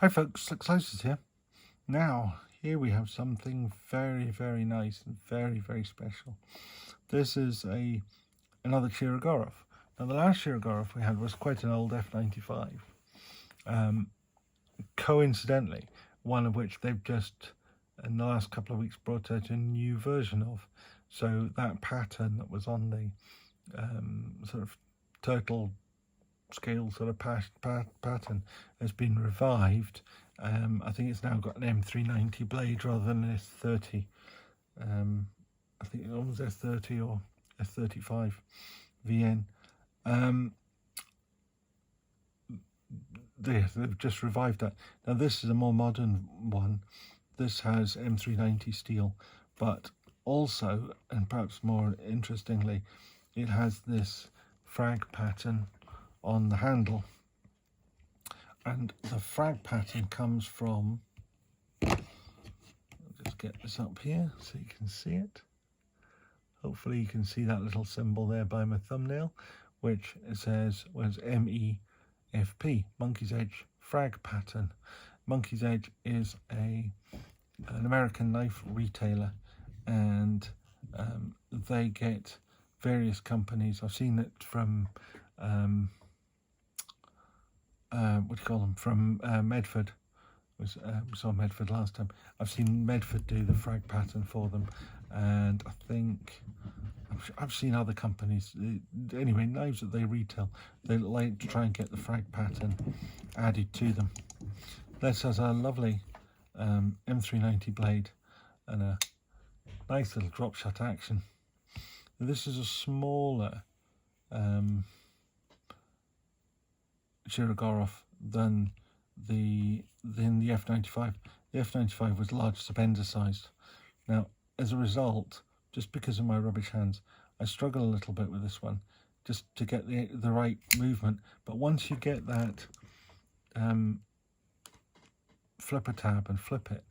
Hi folks, Slick here. Now, here we have something very, very nice and very, very special. This is another Shirogorov. Now, the last Shirogorov we had was quite an old F95. Coincidentally, one of which they've just, in the last couple of weeks, brought out a new version of. So that pattern that was on the sort of turtle scale sort of pattern has been revived. I think it's now got an M390 blade rather than an S30. I think it was S30 or S35 VN. They've just revived that. Now this is a more modern one. This has M390 steel, but also, and perhaps more interestingly, it has this frag pattern on the handle, and the frag pattern comes from, I'll just get this up here so you can see it. Hopefully you can see that little symbol there by my thumbnail, which it says was MEFP, Monkey's Edge frag pattern. Monkey's Edge is an American knife retailer, and they get various companies. I've seen it from from Medford. We saw Medford last time. I've seen Medford do the frag pattern for them, and I think I've seen other companies. Anyway, knives that they retail, they like to try and get the frag pattern added to them. This has a lovely M390 blade and a nice little drop shot action. This is a smaller Shirogorov than the F95. The F95 was large Sabender sized. Now, as a result, just because of my rubbish hands, I struggle a little bit with this one, just to get the right movement. But once you get that flipper tab and flip it,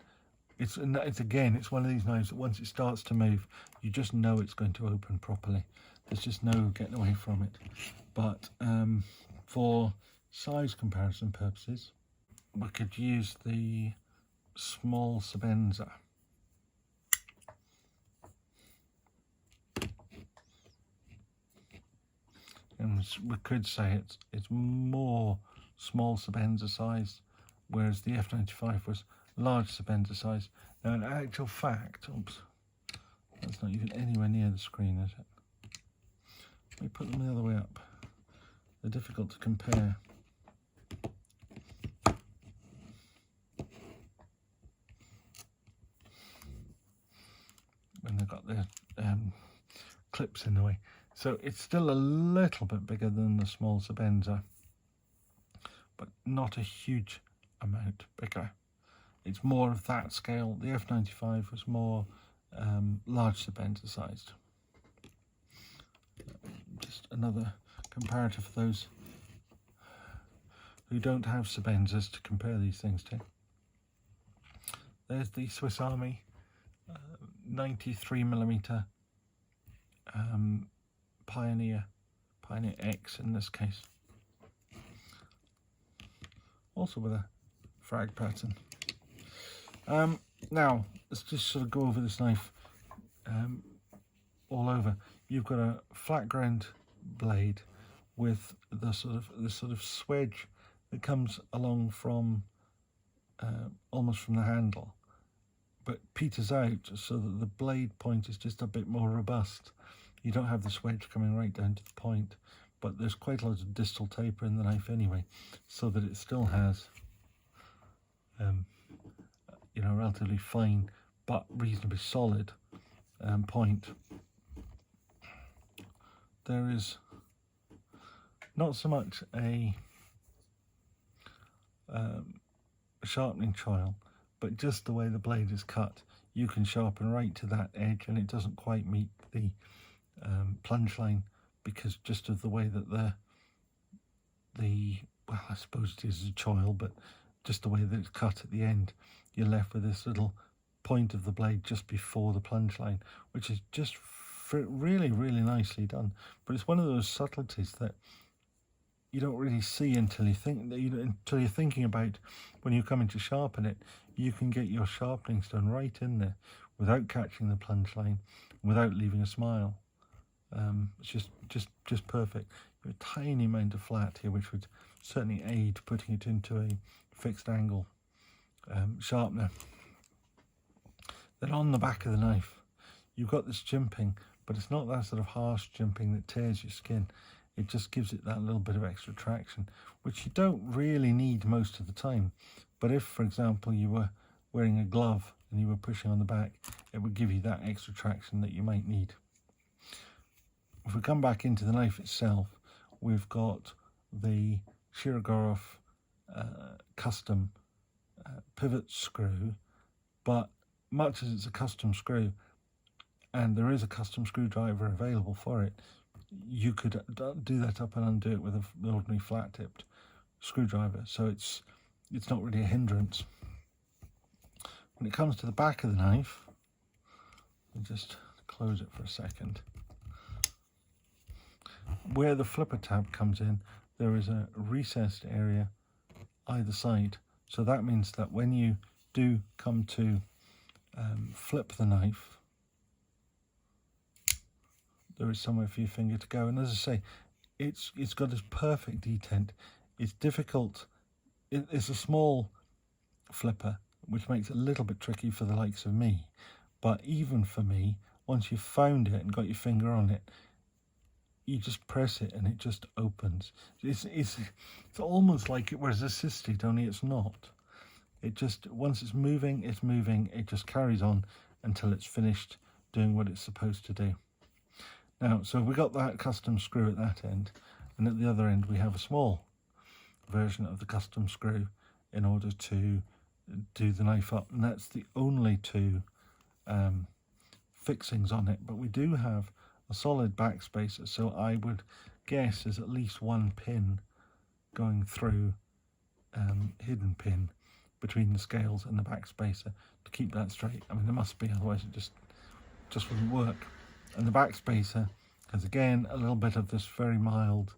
it's one of these knives that once it starts to move, you just know it's going to open properly. There's just no getting away from it. But for size comparison purposes, we could use the small Sabender. And we could say it's more small Sabender size, whereas the F95 was large Sabender size. Now, in actual fact, oops, that's not even anywhere near the screen, is it? Let me put them the other way up. They're difficult to compare. When they've got their clips in the way. So it's still a little bit bigger than the small Sabender, but not a huge amount bigger. It's more of that scale. The F95 was more large Sabender sized. Just another comparative for those who don't have Sabenders to compare these things to. There's the Swiss Army 93mm Pioneer X in this case, also with a frag pattern. Now let's just sort of go over this knife all over. You've got a flat ground blade with the sort of swedge that comes along from almost from the handle, but peters out so that the blade point is just a bit more robust. You don't have the swedge coming right down to the point, but there's quite a lot of distal taper in the knife anyway, so that it still has relatively fine but reasonably solid point. There is not so much a sharpening choil, but just the way the blade is cut, you can sharpen right to that edge, and it doesn't quite meet the plunge line because just of the way that well, I suppose it is a choil, but just the way that it's cut at the end, you're left with this little point of the blade just before the plunge line, which is just really, really nicely done. But it's one of those subtleties that you don't really see until you think, until you're thinking about when you're coming to sharpen it. You can get your sharpening stone right in there without catching the plunge line, without leaving a smile. It's just perfect. You have a tiny amount of flat here, which would certainly aid putting it into a fixed angle sharpener. Then on the back of the knife, you've got this jimping, but it's not that sort of harsh jimping that tears your skin. It just gives it that little bit of extra traction, which you don't really need most of the time. But if, for example, you were wearing a glove and you were pushing on the back, it would give you that extra traction that you might need. If we come back into the knife itself, we've got the Shirogorov custom pivot screw, but much as it's a custom screw, and there is a custom screwdriver available for it, you could do that up and undo it with an ordinary flat-tipped screwdriver, so it's not really a hindrance. When it comes to the back of the knife, I'll just close it for a second. Where the flipper tab comes in, there is a recessed area either side, so that means that when you do come to flip the knife, there is somewhere for your finger to go. And as I say, it's got this perfect detent. It's difficult. It's a small flipper, which makes it a little bit tricky for the likes of me. But even for me, once you've found it and got your finger on it, you just press it and it just opens. It's almost like it was assisted, only it's not. It just, once it's moving, it just carries on until it's finished doing what it's supposed to do. Now, so we got that custom screw at that end, and at the other end we have a small version of the custom screw in order to do the knife up, and that's the only two fixings on it. But we do have a solid backspacer, so I would guess there's at least one pin going through, hidden pin between the scales and the backspacer to keep that straight. I mean, there must be, otherwise it just wouldn't work. And the backspacer has again a little bit of this very mild,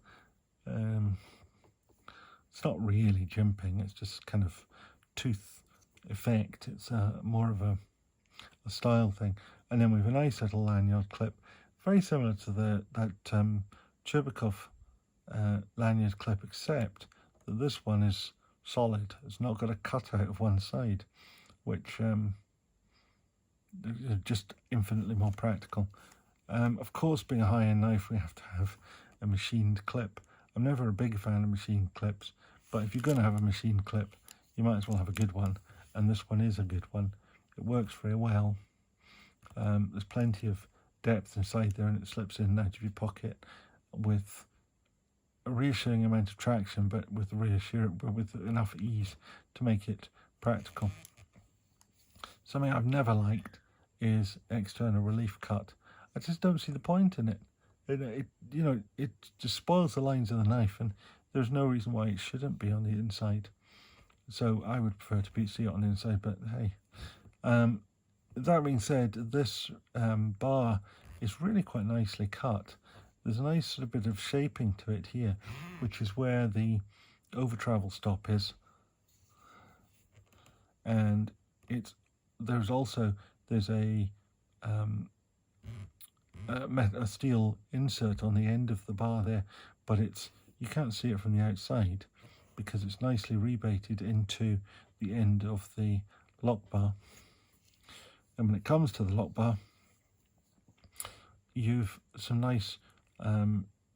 it's not really jimping, it's just kind of tooth effect. It's more of a style thing. And then we have a nice little lanyard clip, very similar to that Chubikov lanyard clip, except that this one is solid. It's not got a cutout of one side, which is just infinitely more practical. Of course, being a high-end knife, we have to have a machined clip. I'm never a big fan of machined clips, but if you're going to have a machined clip, you might as well have a good one, and this one is a good one. It works very well. There's plenty of depth inside there, and it slips in and out of your pocket with a reassuring amount of traction, but with enough ease to make it practical. Something I've never liked is external relief cut. I just don't see the point in it. It just spoils the lines of the knife, and there's no reason why it shouldn't be on the inside. So I would prefer to see it on the inside, but hey. That being said, this bar is really quite nicely cut. There's a nice sort of bit of shaping to it here, which is where the over travel stop is. And there's a steel insert on the end of the bar there, but you can't see it from the outside because it's nicely rebated into the end of the lock bar. And when it comes to the lock bar, you've some nice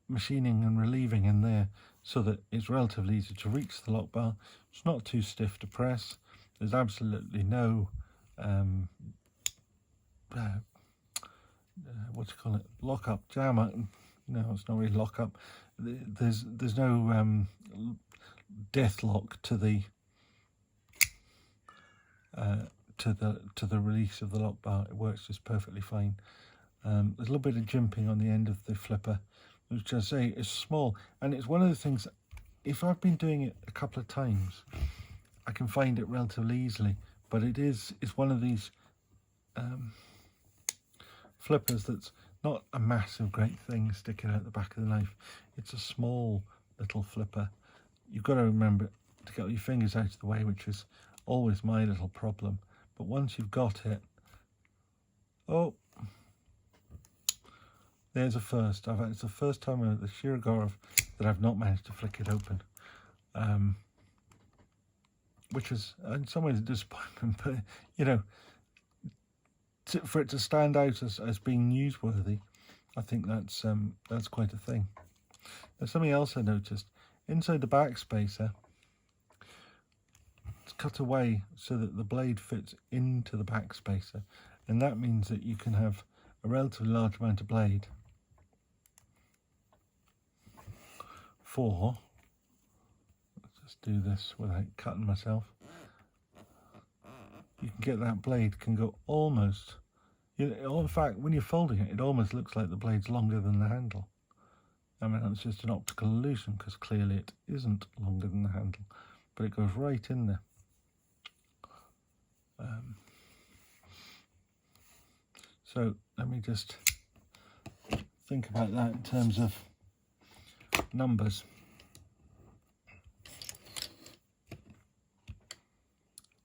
machining and relieving in there so that it's relatively easy to reach the lock bar. It's not too stiff to press. There's absolutely no lock up, jam up. No, it's not really lock up. There's no death lock to the release of the lock bar. It works just perfectly fine. There's a little bit of jimping on the end of the flipper, which I say is small, and it's one of the things, if I've been doing it a couple of times, I can find it relatively easily, but it's one of these flippers that's not a massive great thing sticking out the back of the knife. It's a small little flipper. You've got to remember to get your fingers out of the way, which is always my little problem. But once you've got it, oh, there's a first. It's the first time with the Shirogorov that I've not managed to flick it open, which is in some ways a disappointment. But you know, for it to stand out as being newsworthy, I think that's quite a thing. There's something else I noticed. Inside the backspacer, it's cut away so that the blade fits into the backspacer, and that means that you can have a relatively large amount of blade for, let's just do this without cutting myself. You can get that blade can go almost, in fact, when you're folding it, it almost looks like the blade's longer than the handle. I mean, that's just an optical illusion because clearly it isn't longer than the handle, but it goes right in there. So let me just think about that in terms of numbers.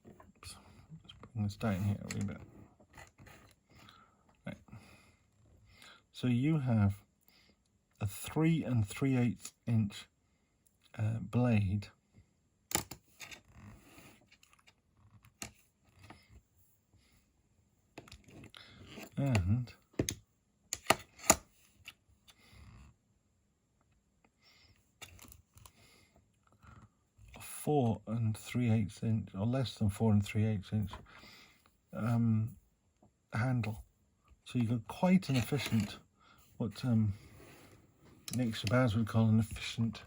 Oops. Let's bring this down here a wee bit. Right. So you have a 3 3/8 inch blade, and a 4 3/8 inch, or less than 4 3/8 inch handle. So you got quite an efficient, what Nick Shabazz would call an efficient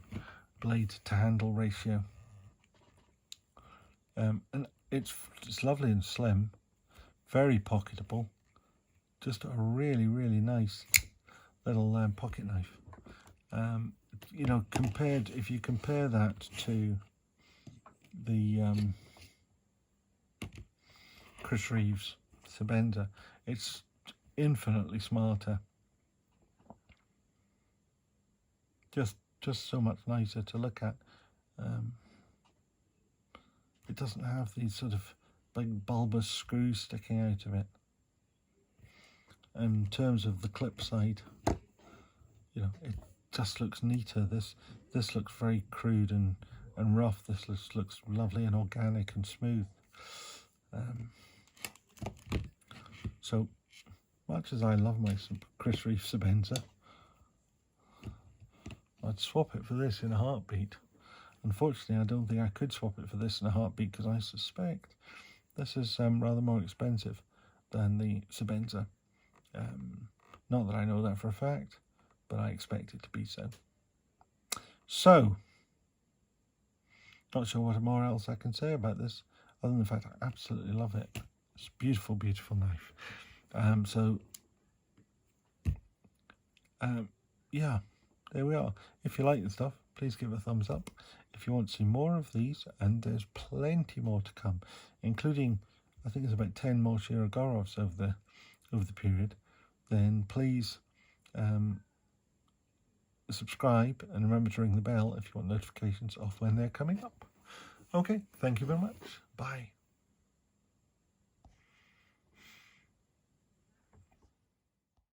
blade to handle ratio. And it's lovely and slim, very pocketable, just a really nice little pocket knife. You know, if you compare that to the Chris Reeves Sebenza, it's infinitely smarter. Just so much nicer to look at. It doesn't have these sort of big bulbous screws sticking out of it. In terms of the clip side, you know, it just looks neater. This looks very crude and rough. This looks lovely and organic and smooth. So much as I love my Chris Reeves Sebenza, I'd swap it for this in a heartbeat. Unfortunately, I don't think I could swap it for this in a heartbeat because I suspect this is rather more expensive than the Sebenza. Not that I know that for a fact, but I expect it to be so. So, not sure what more else I can say about this, other than the fact I absolutely love it. It's a beautiful, beautiful knife. Yeah, there we are. If you like the stuff, please give it a thumbs up. If you want to see more of these, and there's plenty more to come, including, I think there's about 10 more Shirogorovs over the period, then please subscribe and remember to ring the bell if you want notifications of when they're coming up. Okay, thank you very much. Bye.